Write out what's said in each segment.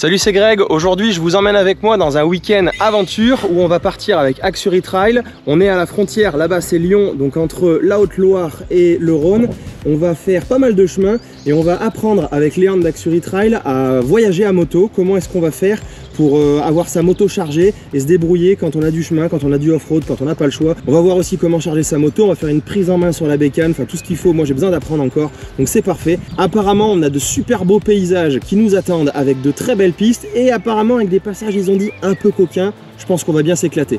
Salut, c'est Greg. Aujourd'hui je vous emmène avec moi dans un week-end aventure où on va partir avec Axury Trail. On est à la frontière, là-bas c'est Lyon, donc entre la Haute-Loire et le Rhône. On va faire pas mal de chemin et on va apprendre avec Léandre d'Axury Trail à voyager à moto. Comment est-ce qu'on va faire pour avoir sa moto chargée et se débrouiller quand on a du chemin, quand on a du off-road, quand on n'a pas le choix. On va voir aussi comment charger sa moto, on va faire une prise en main sur la bécane, enfin tout ce qu'il faut. Moi j'ai besoin d'apprendre encore, donc c'est parfait. Apparemment on a de super beaux paysages qui nous attendent avec de très belles pistes et apparemment avec des passages, ils ont dit, un peu coquins. Je pense qu'on va bien s'éclater.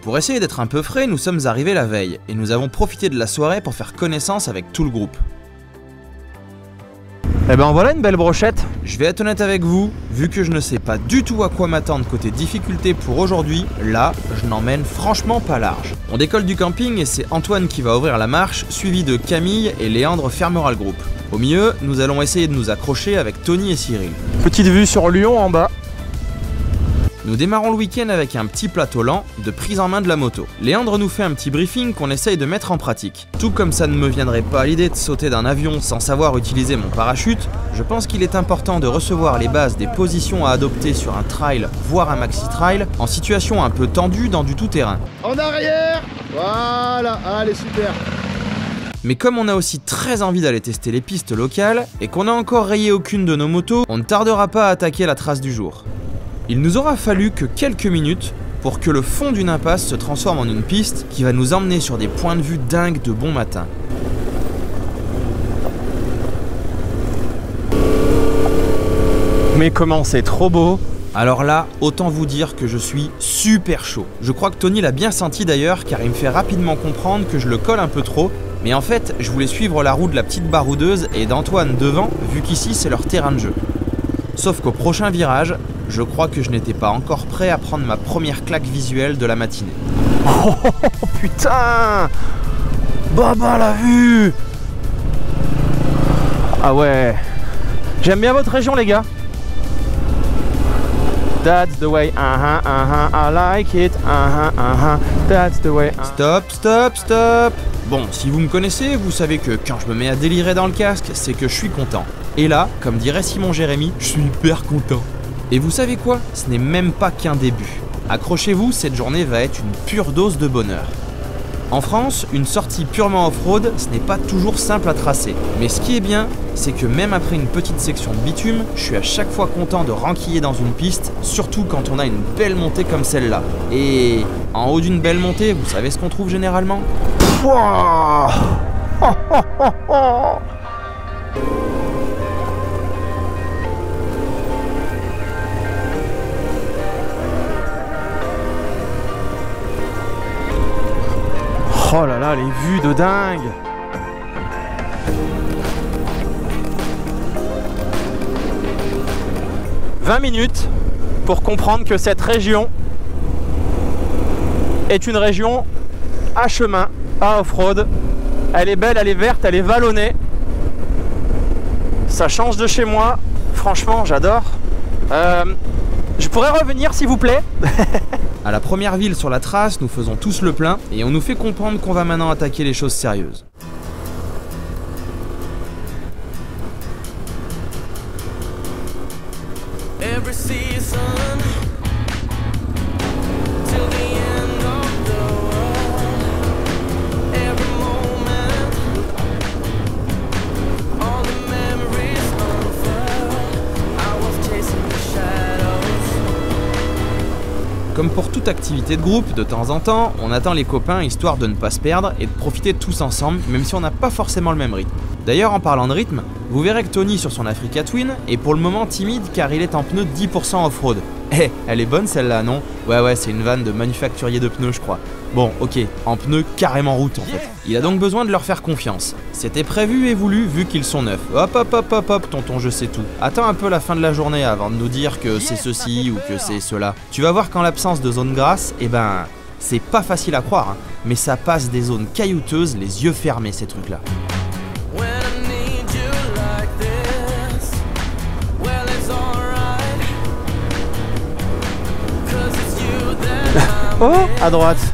Pour essayer d'être un peu frais, nous sommes arrivés la veille et nous avons profité de la soirée pour faire connaissance avec tout le groupe. Eh ben voilà une belle brochette. Je vais être honnête avec vous, vu que je ne sais pas du tout à quoi m'attendre côté difficulté pour aujourd'hui, là, je n'emmène franchement pas large. On décolle du camping et c'est Antoine qui va ouvrir la marche, suivi de Camille et Léandre fermera le groupe. Au milieu, nous allons essayer de nous accrocher avec Tony et Cyril. Petite vue sur Lyon en bas. Nous démarrons le week-end avec un petit plateau lent de prise en main de la moto. Léandre nous fait un petit briefing qu'on essaye de mettre en pratique. Tout comme ça ne me viendrait pas à l'idée de sauter d'un avion sans savoir utiliser mon parachute, je pense qu'il est important de recevoir les bases des positions à adopter sur un trail, voire un maxi-trail, en situation un peu tendue dans du tout-terrain. En arrière, voilà, allez super. Mais comme on a aussi très envie d'aller tester les pistes locales, et qu'on n'a encore rayé aucune de nos motos, on ne tardera pas à attaquer la trace du jour. Il nous aura fallu que quelques minutes pour que le fond d'une impasse se transforme en une piste qui va nous emmener sur des points de vue dingues de bon matin. Mais comment c'est trop beau. Alors là, autant vous dire que je suis super chaud. Je crois que Tony l'a bien senti d'ailleurs car il me fait rapidement comprendre que je le colle un peu trop. Mais en fait, je voulais suivre la roue de la petite baroudeuse et d'Antoine devant, vu qu'ici c'est leur terrain de jeu. Sauf qu'au prochain virage, je crois que je n'étais pas encore prêt à prendre ma première claque visuelle de la matinée. Oh putain. Baba la vue. Ah ouais. J'aime bien votre région les gars. That's the way, I like it, that's the way. Stop, stop, stop. Bon, si vous me connaissez, vous savez que quand je me mets à délirer dans le casque, c'est que je suis content. Et là, comme dirait Simon Jérémy, je suis hyper content. Et vous savez quoi? Ce n'est même pas qu'un début. Accrochez-vous, cette journée va être une pure dose de bonheur. En France, une sortie purement off-road, ce n'est pas toujours simple à tracer. Mais ce qui est bien, c'est que même après une petite section de bitume, je suis à chaque fois content de renquiller dans une piste, surtout quand on a une belle montée comme celle-là. Et en haut d'une belle montée, vous savez ce qu'on trouve généralement? Wow. Oh là là, les vues de dingue. « 20 minutes pour comprendre que cette région est une région à chemin, à off-road. Elle est belle, elle est verte, elle est vallonnée. Ça change de chez moi. Franchement, j'adore. Je pourrais revenir s'il vous plaît. À la première ville sur la trace, nous faisons tous le plein et on nous fait comprendre qu'on va maintenant attaquer les choses sérieuses. Comme pour toute activité de groupe, de temps en temps, on attend les copains histoire de ne pas se perdre et de profiter tous ensemble, même si on n'a pas forcément le même rythme. D'ailleurs, en parlant de rythme, vous verrez que Tony sur son Africa Twin est pour le moment timide car il est en pneu 10% off-road. Eh, elle est bonne celle-là, non? Ouais, c'est une vanne de manufacturier de pneus, je crois. Bon, ok, en pneus carrément route en fait. Il a donc besoin de leur faire confiance. C'était prévu et voulu vu qu'ils sont neufs. Hop, tonton, je sais tout. Attends un peu la fin de la journée avant de nous dire que c'est ceci ou que c'est cela. Tu vas voir qu'en l'absence de zone grasse, eh ben, c'est pas facile à croire, hein, mais ça passe des zones caillouteuses les yeux fermés ces trucs-là. Oh, à droite.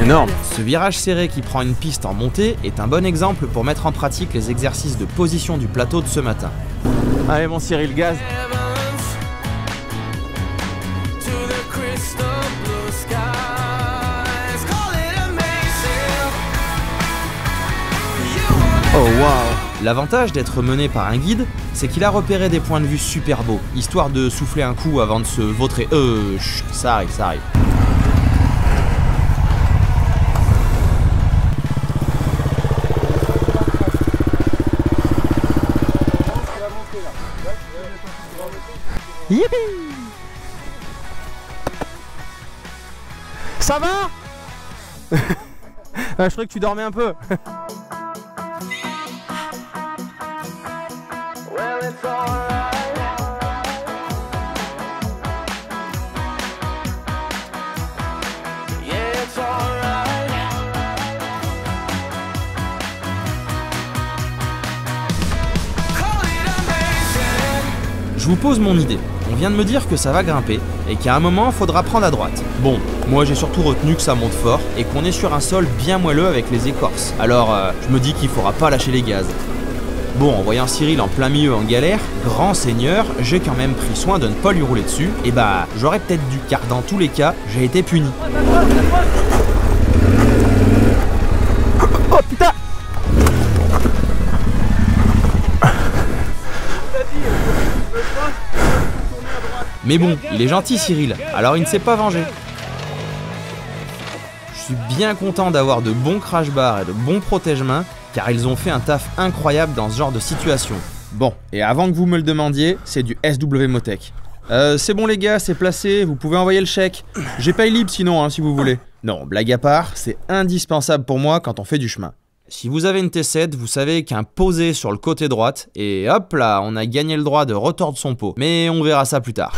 Énorme. Ce virage serré qui prend une piste en montée est un bon exemple pour mettre en pratique les exercices de position du plateau de ce matin. Allez mon Cyril, gaz. L'avantage d'être mené par un guide, c'est qu'il a repéré des points de vue super beaux, histoire de souffler un coup avant de se vautrer. Chut, ça arrive, ça arrive. Yippee! Ça va? Je croyais que tu dormais un peu. Je vous pose mon idée. On vient de me dire que ça va grimper et qu'à un moment, faudra prendre à droite. Bon, moi j'ai surtout retenu que ça monte fort et qu'on est sur un sol bien moelleux avec les écorces. Alors, je me dis qu'il faudra pas lâcher les gaz. Bon, en voyant Cyril en plein milieu en galère, grand seigneur, j'ai quand même pris soin de ne pas lui rouler dessus. Et bah, j'aurais peut-être dû, car dans tous les cas, j'ai été puni. Oh putain! Mais bon, il est gentil Cyril, alors il ne s'est pas vengé. Je suis bien content d'avoir de bons crash bars et de bons protège-mains, car ils ont fait un taf incroyable dans ce genre de situation. Bon, et avant que vous me le demandiez, c'est du SW Motech. C'est bon les gars, c'est placé, vous pouvez envoyer le chèque. J'ai paye libre sinon, hein, si vous voulez. Non, blague à part, c'est indispensable pour moi quand on fait du chemin. Si vous avez une T7, vous savez qu'un posé sur le côté droite, et hop là, on a gagné le droit de retordre son pot. Mais on verra ça plus tard.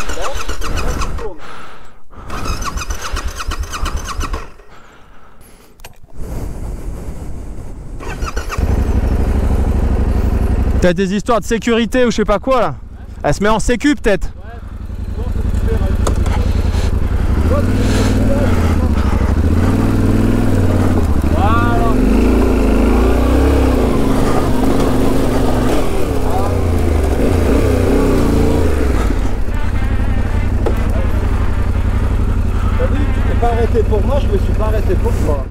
T'as des histoires de sécurité ou je sais pas quoi là? Elle se met en sécu peut-être? Pas arrêté pour moi, je me suis pas arrêté pour toi.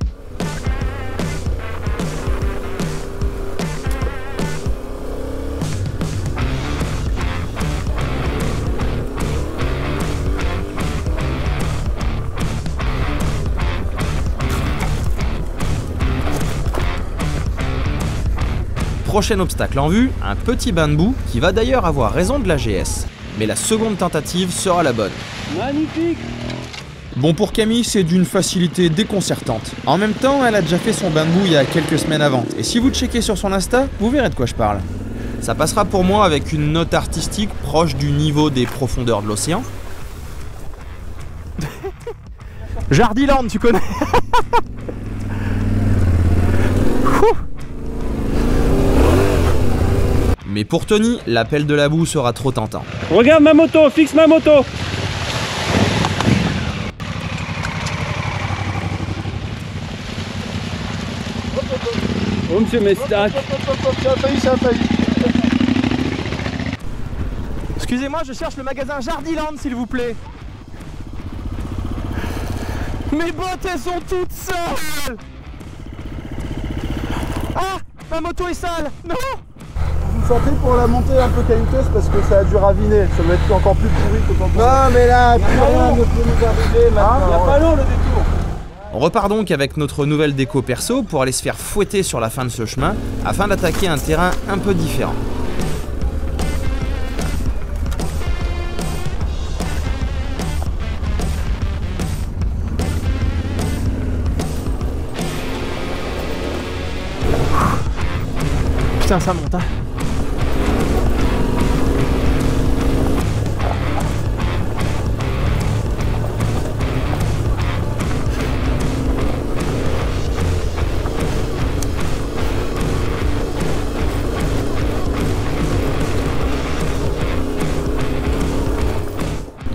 Prochain obstacle en vue, un petit bain de boue qui va d'ailleurs avoir raison de la GS. Mais la seconde tentative sera la bonne. Magnifique! Bon, pour Camille, c'est d'une facilité déconcertante. En même temps, elle a déjà fait son bain de boue il y a quelques semaines avant. Et si vous checkez sur son Insta, vous verrez de quoi je parle. Ça passera pour moi avec une note artistique proche du niveau des profondeurs de l'océan. Jardiland, tu connais? Mais pour Tony, l'appel de la boue sera trop tentant. Regarde ma moto, fixe ma moto! Oh monsieur Mestac. Ça a failli, ça a failli. Excusez-moi, je cherche le magasin Jardiland s'il vous plaît. Mes bottes elles sont toutes sales. Ah, ma moto est sale. Non. Vous sentez pour la montée un peu caillouteuse parce que ça a dû raviner. Ça doit être encore plus pourri que quand on... Non mais là, plus rien ne peut nous arriver maintenant. Il n'y a pas long le détour. On repart donc avec notre nouvelle déco perso pour aller se faire fouetter sur la fin de ce chemin afin d'attaquer un terrain un peu différent. Putain, ça monte hein.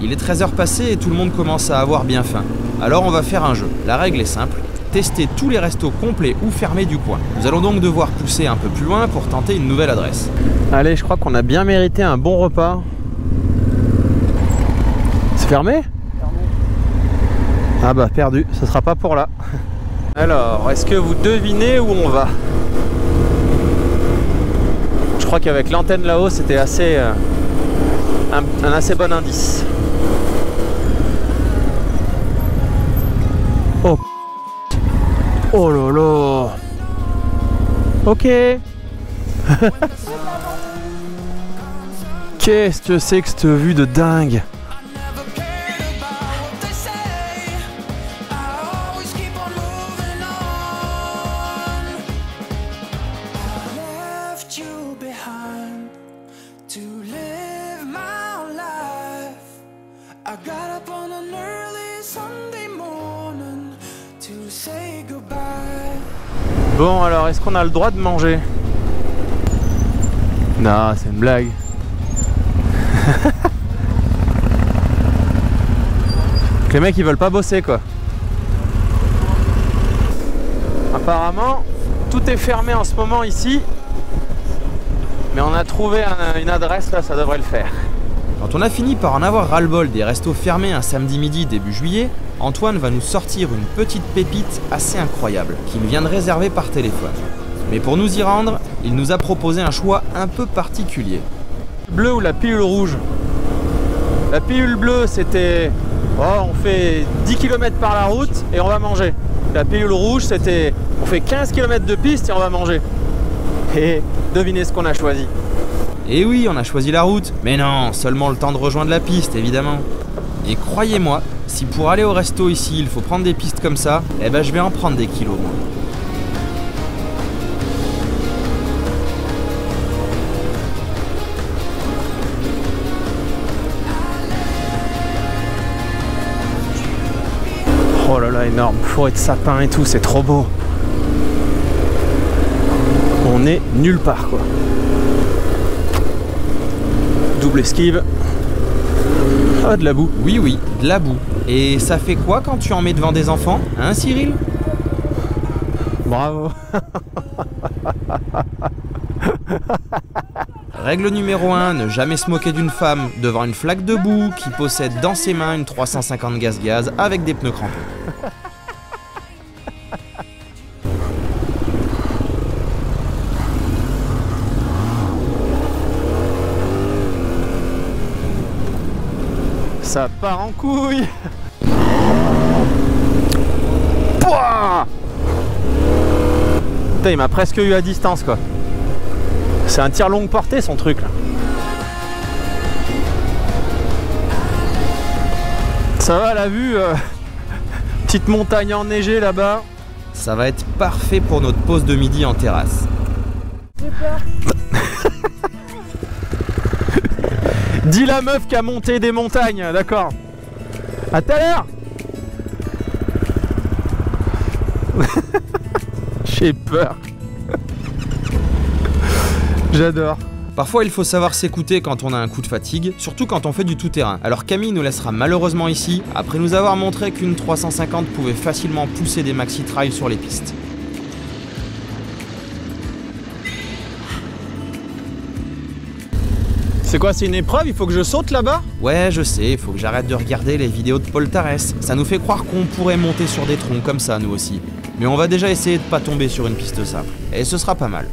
Il est 13h passées et tout le monde commence à avoir bien faim. Alors on va faire un jeu. La règle est simple, tester tous les restos complets ou fermés du coin. Nous allons donc devoir pousser un peu plus loin pour tenter une nouvelle adresse. Allez, je crois qu'on a bien mérité un bon repas. C'est fermé? Ah bah perdu, ce sera pas pour là. Alors, est-ce que vous devinez où on va? crois qu'avec l'antenne là-haut, c'était assez un assez bon indice. Oh. Oh là là. Ok. Qu'est-ce que c'est que cette vue de dingue? Bon alors, est-ce qu'on a le droit de manger? Non, c'est une blague. Les mecs ils veulent pas bosser quoi. Apparemment, tout est fermé en ce moment ici. Mais on a trouvé une adresse là, ça devrait le faire. Quand on a fini par en avoir ras-le-bol des restos fermés un samedi midi début juillet, Antoine va nous sortir une petite pépite assez incroyable qu'il vient de réserver par téléphone. Mais pour nous y rendre, il nous a proposé un choix un peu particulier. Bleu ou la pilule rouge? La pilule bleue c'était on fait 10 km par la route et on va manger. La pilule rouge c'était on fait 15 km de piste et on va manger. Et devinez ce qu'on a choisi. Et oui, on a choisi la route, mais non, seulement le temps de rejoindre la piste évidemment. Et croyez-moi, si pour aller au resto ici il faut prendre des pistes comme ça, eh ben je vais en prendre des kilos moi. Oh là là, énorme, forêt de sapins et tout, c'est trop beau. On est nulle part quoi. Double esquive. Ah, de la boue. Oui, oui, de la boue. Et ça fait quoi quand tu en mets devant des enfants, hein Cyril? Bravo. Règle numéro 1, ne jamais se moquer d'une femme devant une flaque de boue qui possède dans ses mains une 350 gaz-gaz avec des pneus crampés. Ça part en couille. Pouah! Putain, il m'a presque eu à distance quoi. C'est un tir longue portée son truc là. Ça va la vue petite montagne enneigée là-bas. Ça va être parfait pour notre pause de midi en terrasse. Dis la meuf qui a monté des montagnes, d'accord. À tout à l'heure. J'ai peur. J'adore. Parfois il faut savoir s'écouter quand on a un coup de fatigue, surtout quand on fait du tout-terrain. Alors Camille nous laissera malheureusement ici, après nous avoir montré qu'une 350 pouvait facilement pousser des maxi-trails sur les pistes. C'est quoi, c'est une épreuve? Il faut que je saute là-bas? Ouais, je sais, faut que j'arrête de regarder les vidéos de Paul Tarès. Ça nous fait croire qu'on pourrait monter sur des troncs comme ça, nous aussi. Mais on va déjà essayer de pas tomber sur une piste simple. Et ce sera pas mal.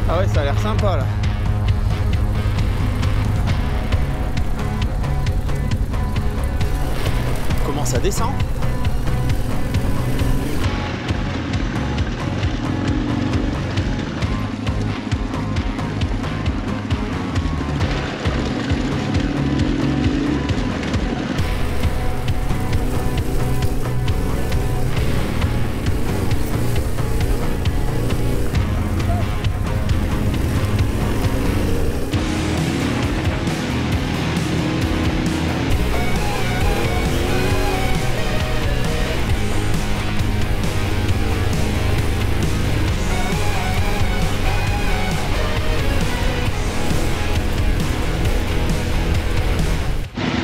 Ah ouais, ça a l'air sympa là. Comment ça descend?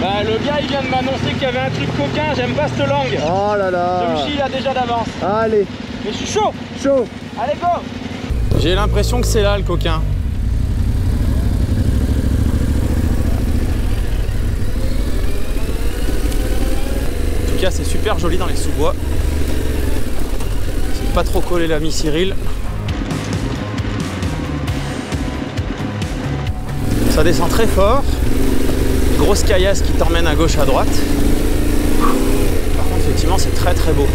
Bah, le gars il vient de m'annoncer qu'il y avait un truc coquin, j'aime pas cette langue. Oh là là. Je me chie là déjà d'avance. Allez. Mais je suis chaud. Chaud. Allez go. J'ai l'impression que c'est là le coquin. tout cas, c'est super joli dans les sous-bois. C'est pas trop collé l'ami Cyril. Ça descend très fort. Grosse caillasse qui t'emmène à gauche à droite. Par contre, effectivement, c'est très très beau.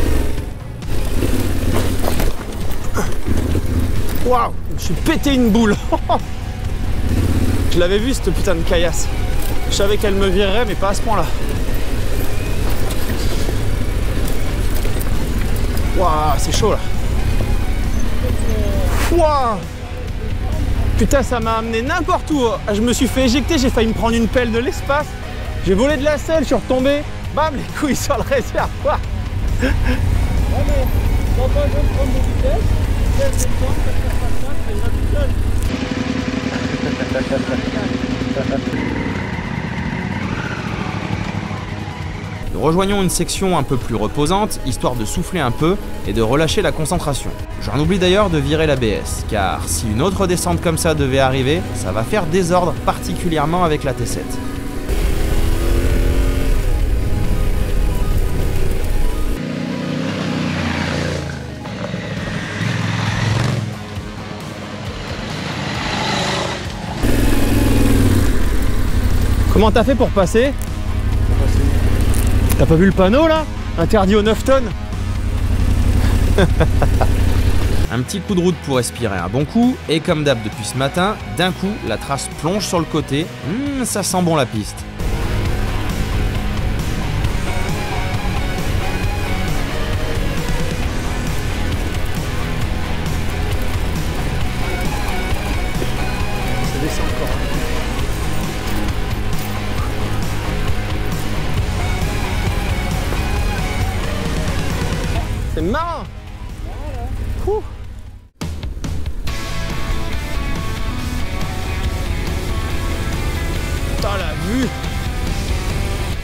Waouh, je me suis pété une boule. Je l'avais vu cette putain de caillasse. Je savais qu'elle me virerait, mais pas à ce point-là. Waouh, c'est chaud là. Waouh. Putain, ça m'a amené n'importe où. Je me suis fait éjecter, j'ai failli me prendre une pelle de l'espace. J'ai volé de la selle, je suis retombé. Bam, les couilles sur le réservoir. Ouais, mais quand on veut prendre de vitesse, c'est le temps, Nous rejoignons une section un peu plus reposante, histoire de souffler un peu et de relâcher la concentration. J'en oublie d'ailleurs de virer l'ABS, car si une autre descente comme ça devait arriver, ça va faire désordre, particulièrement avec la T7. Comment t'as fait pour passer? T'as pas vu le panneau là? Interdit aux 9 tonnes. Un petit coup de route pour respirer un bon coup, et comme d'hab depuis ce matin, d'un coup, la trace plonge sur le côté. Ça sent bon la piste. Ça descend encore. C'est marrant. Ouh. Putain, la vue.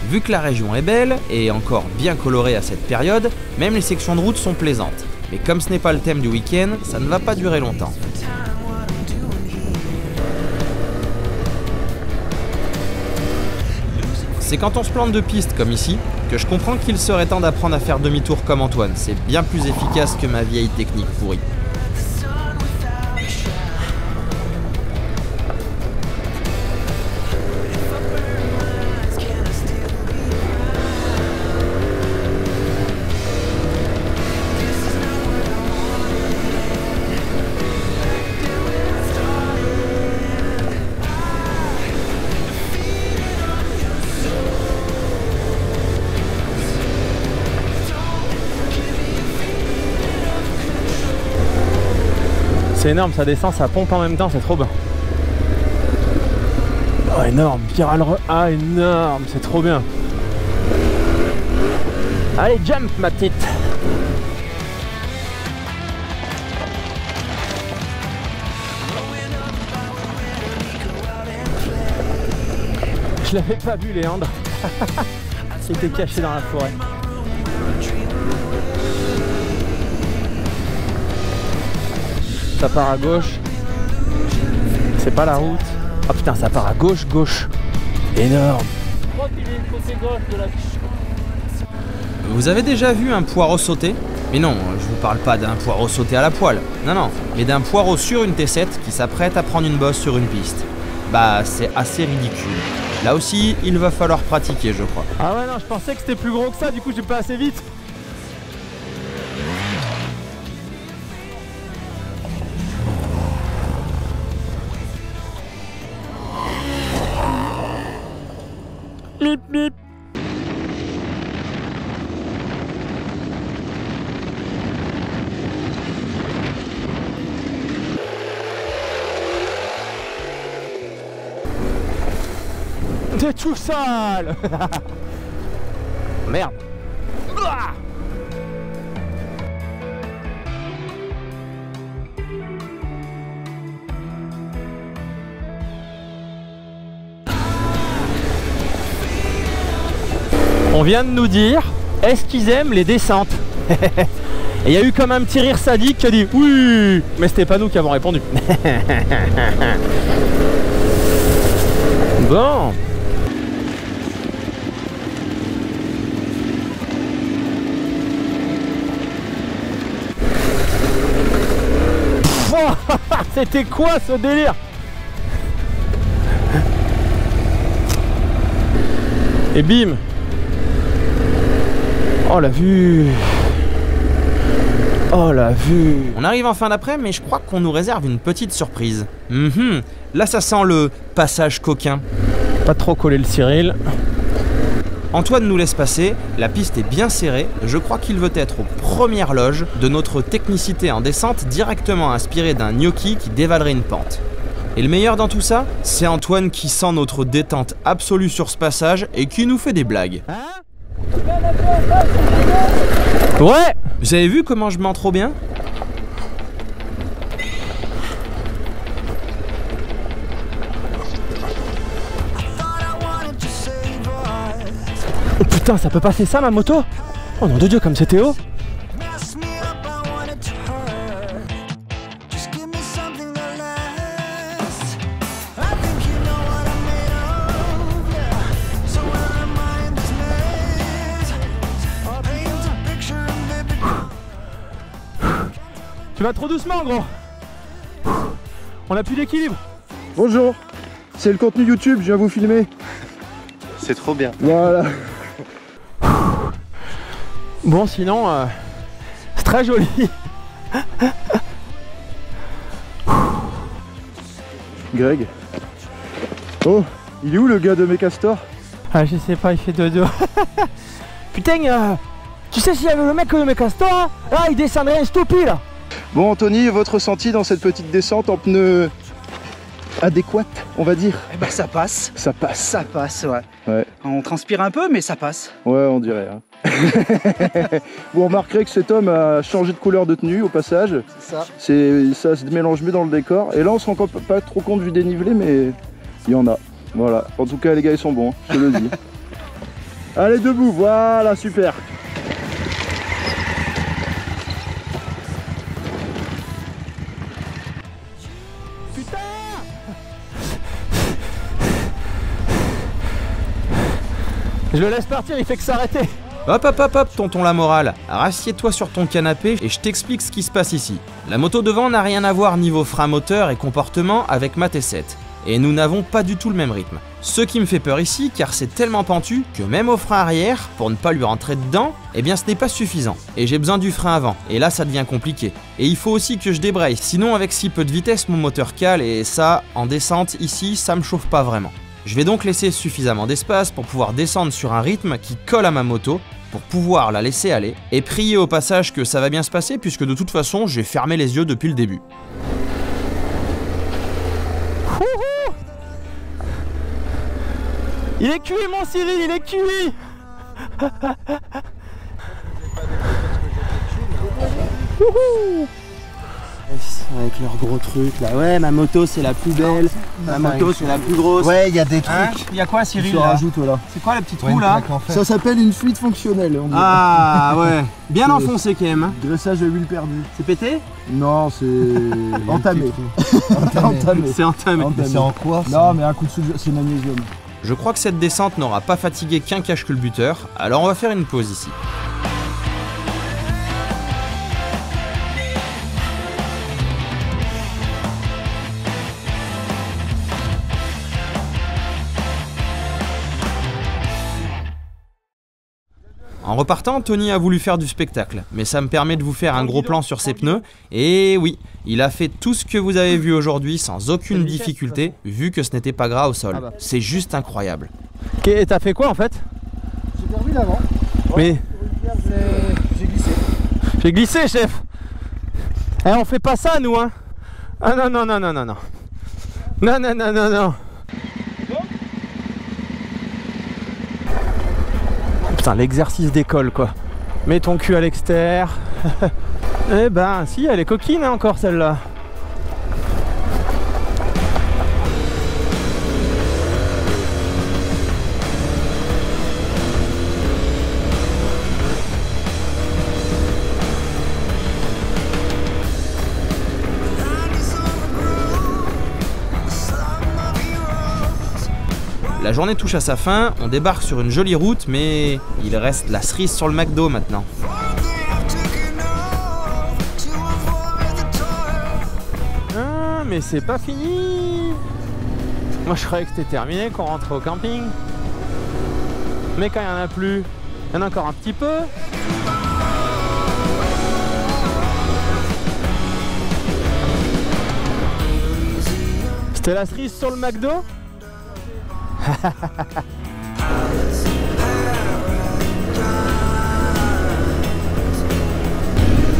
Vu que la région est belle, et encore bien colorée à cette période, même les sections de route sont plaisantes. Mais comme ce n'est pas le thème du week-end, ça ne va pas durer longtemps. C'est quand on se plante de piste comme ici, que je comprends qu'il serait temps d'apprendre à faire demi-tour comme Antoine. C'est bien plus efficace que ma vieille technique pourrie. C'est énorme, ça descend, ça pompe en même temps, c'est trop bien. Oh, énorme, ah, énorme, c'est trop bien. Allez, jump, ma petite. Je l'avais pas vu, Léandre. Il était caché dans la forêt. Ça part à gauche. C'est pas la route. Ah putain, ça part à gauche, gauche. Énorme. Je crois qu'il est le côté gauche de la piste. Vous avez déjà vu un poireau sauter? Mais non, je vous parle pas d'un poireau sauté à la poêle. Non, non, mais d'un poireau sur une T7 qui s'apprête à prendre une bosse sur une piste. Bah, c'est assez ridicule. Là aussi, il va falloir pratiquer, je crois. Ah ouais, non, je pensais que c'était plus gros que ça, du coup j'ai pas assez vite. Bip, bip. T'es tout sale. Merde. Ah. On vient de nous dire, est-ce qu'ils aiment les descentes? Et il y a eu comme un petit rire sadique qui a dit oui, mais c'était pas nous qui avons répondu. Bon. c'était quoi ce délire? Et bim! Oh la vue! Oh la vue! On arrive en fin d'après, mais je crois qu'on nous réserve une petite surprise. Là ça sent le passage coquin. Pas trop coller le Cyril. Antoine nous laisse passer, la piste est bien serrée, je crois qu'il veut être aux premières loges de notre technicité en descente directement inspirée d'un gnocchi qui dévalerait une pente. Et le meilleur dans tout ça, c'est Antoine qui sent notre détente absolue sur ce passage et qui nous fait des blagues. Ouais! Vous avez vu comment je mens trop bien? Oh putain, ça peut passer ça ma moto? Oh nom de Dieu, comme c'était haut! Tu vas trop doucement gros. On a plus d'équilibre. Bonjour, c'est le contenu YouTube, je viens vous filmer. C'est trop bien. Voilà. Bon sinon, c'est très joli. Greg. Oh, il est où le gars de mes castors? Ah je sais pas, il fait dodo. Putain, tu sais s'il y avait le mec de mes castors, là il descendrait un stoupi là. Bon Anthony, votre ressenti dans cette petite descente en pneus adéquate, on va dire? Eh ben ça passe. Ça passe. Ça passe, ouais. Ouais. On transpire un peu, mais ça passe. Ouais, on dirait. Hein. Vous remarquerez que cet homme a changé de couleur de tenue au passage. C'est ça. Ça se mélange mieux dans le décor. Et là, on se rend pas trop compte du dénivelé, mais il y en a. Voilà. En tout cas, les gars, ils sont bons, je te le dis. Allez, debout. Voilà, super. Je le laisse partir, il fait que s'arrêter. Hop hop hop hop tonton la morale, rassieds-toi sur ton canapé et je t'explique ce qui se passe ici. La moto devant n'a rien à voir niveau frein moteur et comportement avec ma T7. Et nous n'avons pas du tout le même rythme. Ce qui me fait peur ici car c'est tellement pentu que même au frein arrière, pour ne pas lui rentrer dedans, eh bien ce n'est pas suffisant. Et j'ai besoin du frein avant, et là ça devient compliqué. Et il faut aussi que je débraye, sinon avec si peu de vitesse mon moteur cale et ça, en descente ici, ça me chauffe pas vraiment. Je vais donc laisser suffisamment d'espace pour pouvoir descendre sur un rythme qui colle à ma moto, pour pouvoir la laisser aller, et prier au passage que ça va bien se passer puisque de toute façon j'ai fermé les yeux depuis le début. Il est cuit mon Cyril, il est cuit. Avec leurs gros trucs là, ouais ma moto c'est la plus belle, ma moto c'est la plus grosse. Ouais, il y a des trucs. Il y a quoi Cyril Tu là? rajoutes là. C'est quoi le petit trou là? Ça s'appelle une fuite fonctionnelle. On dirait. Ah ouais, bien enfoncé quand même. Dressage de huile perdue. C'est pété? Non, c'est entamé. Entamé. C'est entamé. C'est en quoi ça? Non, mais un coup de soudure, c'est magnésium. Je crois que cette descente n'aura pas fatigué qu'un cache-culbuteur, alors on va faire une pause ici. En repartant, Tony a voulu faire du spectacle, mais ça me permet de vous faire un gros plan sur ses pneus, et oui, il a fait tout ce que vous avez vu aujourd'hui sans aucune difficulté, vu que ce n'était pas gras au sol. C'est juste incroyable. Et t'as fait quoi en fait? J'ai permis d'avant. Mais J'ai glissé. j'ai glissé chef. Eh on fait pas ça nous hein. Ah non non non non non non. Non non non non non. Putain l'exercice d'école quoi. Mets ton cul à l'extérieur. Eh ben si elle est coquine hein, encore celle-là. La journée touche à sa fin, on débarque sur une jolie route, mais il reste la cerise sur le McDo maintenant. mais c'est pas fini. Moi je croyais que c'était terminé, qu'on rentrait au camping. Mais quand il n'y en a plus, il y en a encore un petit peu. C'était la cerise sur le McDo.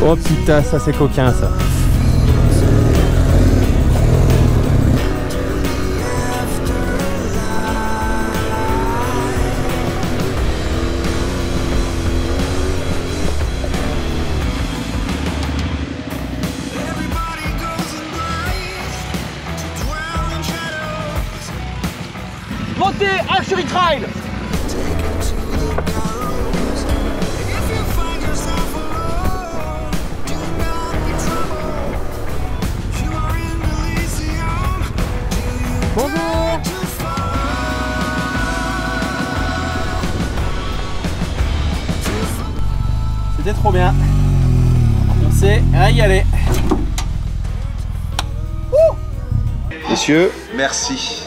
Oh putain, ça c'est coquin ça. Montez Luxury Trail. Bonjour. C'était trop bien. On s'est régalé. Messieurs, merci.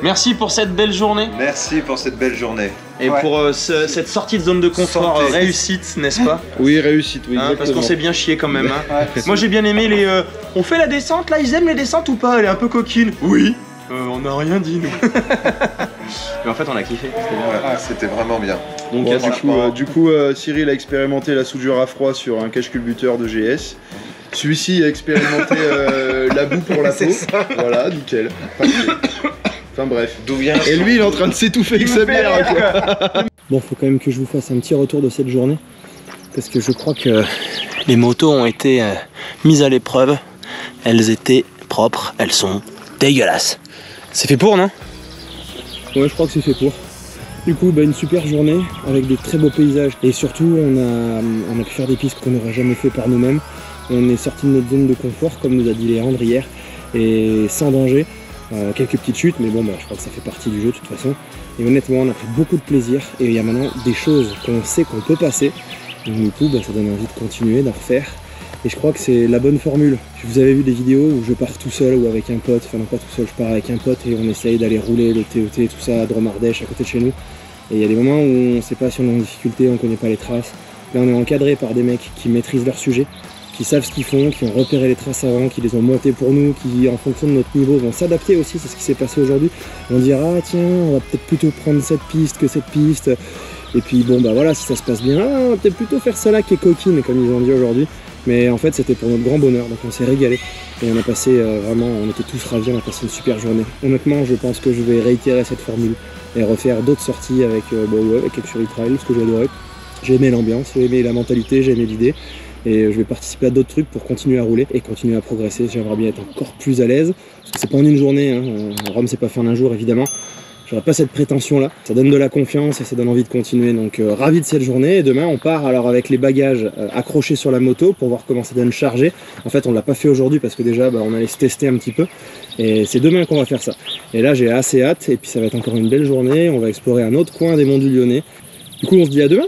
Merci pour cette belle journée Merci pour cette belle journée. et pour cette sortie de zone de confort réussite, n'est-ce pas? Oui, réussite, oui. Hein, parce qu'on s'est bien chié quand même. Hein. Moi j'ai bien aimé les... On fait la descente là, ils aiment les descentes ou pas? Elle est un peu coquine. Oui. On n'a rien dit nous. Mais en fait on a kiffé, c'était bien. Ouais, c'était vraiment bien. Donc Bon, du coup, Cyril a expérimenté la soudure à froid sur un cache-culbuteur de GS. Celui-ci a expérimenté la boue pour la peau. Voilà, nickel. Parfait. Enfin bref. D'où vient Et lui, il est en train de s'étouffer avec sa bière. Bon, faut quand même que je vous fasse un petit retour de cette journée. Parce que je crois que les motos ont été mises à l'épreuve. Elles étaient propres, elles sont dégueulasses. C'est fait pour, non? Ouais, je crois que c'est fait pour. Du coup, une super journée avec des très beaux paysages. Et surtout, on a pu faire des pistes qu'on n'aurait jamais fait par nous-mêmes. On est sorti de notre zone de confort, comme nous a dit Léandre hier, et sans danger. Quelques petites chutes, mais bon, je crois que ça fait partie du jeu de toute façon. Et honnêtement, on a pris beaucoup de plaisir. Et il y a maintenant des choses qu'on sait qu'on peut passer. Et du coup, ça donne envie de continuer, d'en refaire. Et je crois que c'est la bonne formule. Vous avez vu des vidéos où je pars tout seul ou avec un pote, enfin non pas tout seul, je pars avec un pote et on essaye d'aller rouler le TET, tout ça, à Dromardèche, à côté de chez nous. Et il y a des moments où on ne sait pas si on est en difficulté, on ne connaît pas les traces. Là, on est encadré par des mecs qui maîtrisent leur sujet, qui savent ce qu'ils font, qui ont repéré les traces avant, qui les ont montées pour nous, qui en fonction de notre niveau vont s'adapter aussi, c'est ce qui s'est passé aujourd'hui. On dira tiens, on va peut-être plutôt prendre cette piste que cette piste. Et puis voilà, si ça se passe bien, on va peut-être plutôt faire celle-là qui est coquine, comme ils ont dit aujourd'hui. Mais en fait c'était pour notre grand bonheur, donc on s'est régalé. Et on a passé vraiment, on était tous ravis, on a passé une super journée. Honnêtement, je pense que je vais réitérer cette formule et refaire d'autres sorties avec Luxury Trail, ce que j'ai adoré. J'ai aimé l'ambiance, j'ai aimé la mentalité, j'ai aimé l'idée. Et je vais participer à d'autres trucs pour continuer à rouler et continuer à progresser. J'aimerais bien être encore plus à l'aise. Parce que c'est pas en une journée, hein. Rome c'est pas fait en un jour évidemment. J'aurais pas cette prétention là. Ça donne de la confiance et ça donne envie de continuer. Donc ravi de cette journée. Et demain on part alors avec les bagages accrochés sur la moto pour voir comment ça donne charger. En fait on l'a pas fait aujourd'hui parce que déjà on allait se tester un petit peu. Et c'est demain qu'on va faire ça. Et là j'ai assez hâte. Et puis ça va être encore une belle journée. On va explorer un autre coin des Monts du Lyonnais. Du coup on se dit à demain.